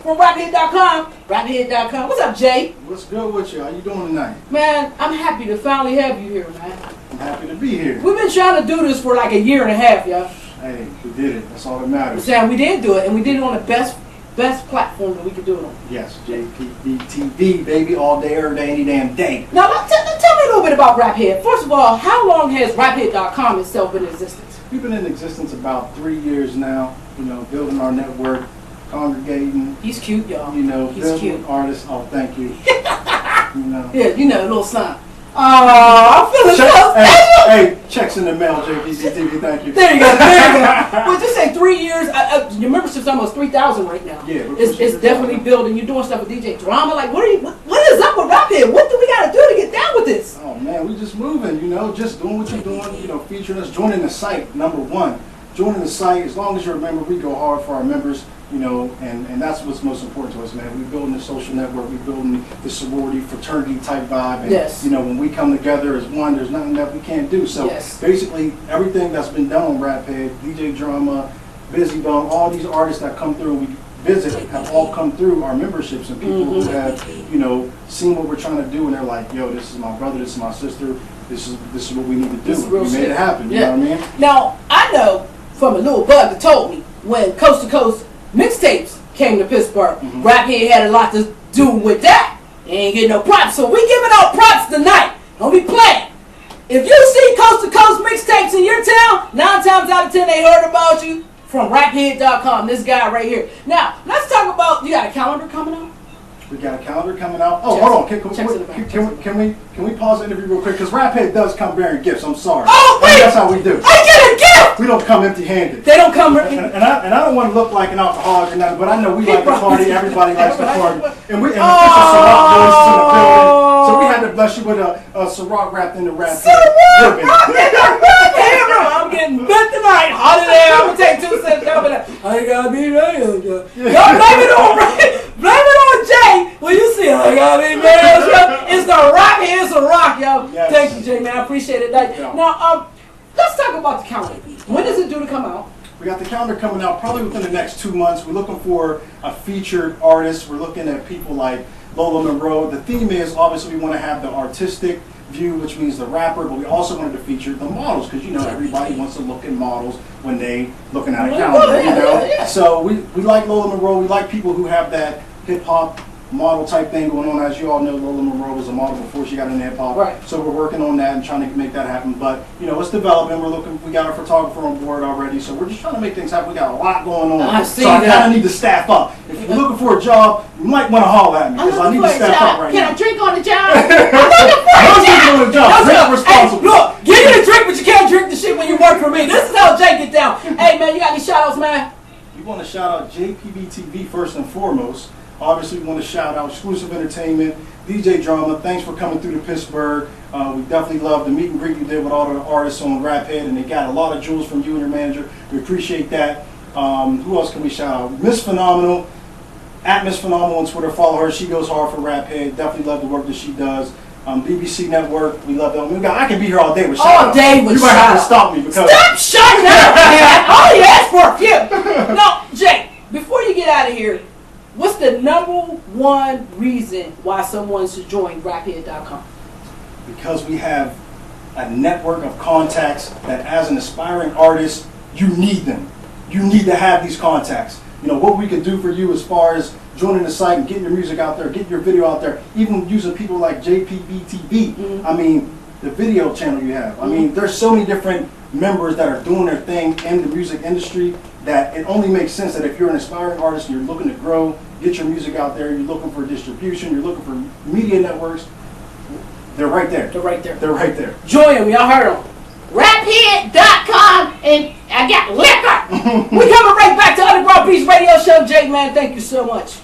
from raphead.com. Raphead.com. What's up, Jay? What's good with you? How you doing tonight? Man, I'm happy to finally have you here, man. I'm happy to be here. We've been trying to do this for like a year and a half, y'all. Hey, we did it. That's all that I'm matters. saying we did do it, and we did it on the best platform that we could do it on. Yes, JPB TV, baby, all day, every day, any damn day. Now, tell me a little bit about Raphead. First of all, how long has Raphead.com itself been in existence? We've been in existence about 3 years now, you know, building our network, congregating. He's cute, y'all. You know, he's building cute. Artists. Oh, thank you. You know. Yeah, you know, a little son. Oh, I'm feeling close. Hey, checks in the mail, JPB TV, thank you. There you go, there you go. Well, just say 3 years. Your membership's almost 3,000 right now. Yeah, it's definitely building. You're doing stuff with DJ Drama. Like, what is up with Raphead? What do we got to do to get down with this? Oh man, we just moving, you know, just doing what you're doing, you know, featuring us, joining the site, number one. Joining the site, as long as you're a member, we go hard for our members, you know, and that's what's most important to us, man. We're building the social network, we're building the sorority, fraternity type vibe, and, yes. you know, when we come together as one, there's nothing that we can't do. So yes. basically, everything that's been done on Raphead, DJ Drama, Busy Bone, all these artists that come through, we visit, have all come through our memberships, and people who have, you know, seen what we're trying to do, and they're like, yo, this is my brother, this is my sister, this is what we need to do. We made it happen, you know what I mean? Now, I know from a little bug that told me when Coast to Coast mixtapes came to Pittsburgh, Raphead had a lot to do with that. They ain't getting no props, so we giving out props tonight. Don't be playing. If you see Coast to Coast mixtapes in your town, 9 times out of 10 they heard about you from Raphead.com. This guy right here. Now, let's talk about, you got a calendar coming out? We got a calendar coming out. Oh, hold on. Can we pause the interview real quick? Because Raphead does come bearing gifts. I'm sorry. Oh, wait! That's how we do. I get a gift! We don't come empty-handed. They don't come... And I don't want to look like an alcoholic or nothing, but I know we like to party. Everybody likes to party. And the official Ciroc voice is in the building. So we had to bless you with a Ciroc wrapped in the wrap. Ciroc wrapped in the wrap! I'm getting bent tonight. Hot in there. I'm going to take 2 cents. I ain't got to be there. Y'all blame it on Blame it on Jay. Well, you see, I got to be there. It's the rock here. It's a rock, yo. Yes. Thank you, Jay, man. I appreciate it. Now, let's talk about the calendar. When is it due to come out? We got the calendar coming out probably within the next 2 months. We're looking for a featured artist. We're looking at people like Lola Monroe. The theme is obviously we want to have the artistic view, which means the rapper, but we also wanted to feature the models because, you know, everybody wants to look at models when they looking at a calendar, you know. So we like Lola Monroe. We like people who have that hip-hop model type thing going on. As you all know, Lola Monroe was a model before she got into hip hop. Right. So we're working on that and trying to make that happen. But you know, it's developing. We got our photographer on board already. So we're just trying to make things happen. We got a lot going on. I see so I that. kind of need to staff up. If you're looking for a job, you might want to holler at me because I need to staff up right now. Can I drink on the job? I'm drinking on the job. Drink responsible. Hey, look, give me a drink, but you can't drink the shit when you work for me. This is how Jay get down. Hey man, you got any shout outs, man? We want to shout out JPB TV first and foremost. Obviously, we want to shout out Exclusive Entertainment, DJ Drama. Thanks for coming through to Pittsburgh. We definitely love the meet and greet you did with all the artists on Raphead, and they got a lot of jewels from you and your manager. We appreciate that. Who else can we shout out? Miss Phenomenal, at Miss Phenomenal on Twitter. Follow her. She goes hard for Raphead. Definitely love the work that she does. BBC Network, we love them. I can be here all day with shout outs. All day with You might have to stop me because stop shutting up, man. I only asked for a few. No, Jay, before you get out of here, what's the #1 reason why someone should join Raphead.com? Because we have a network of contacts that as an aspiring artist, you need them. You need to have these contacts. You know, what we can do for you as far as joining the site and getting your music out there, getting your video out there, even using people like JPB TV. I mean, the video channel you have. I mean, there's so many different members that are doing their thing in the music industry that it only makes sense that if you're an aspiring artist and you're looking to grow, get your music out there, you're looking for distribution, you're looking for media networks, they're right there. They're right there. They're right there. Join them. Y'all heard them. Raphead.com, and I got liquor. We coming right back to Underground Beats Radio Show. Jay, man, thank you so much.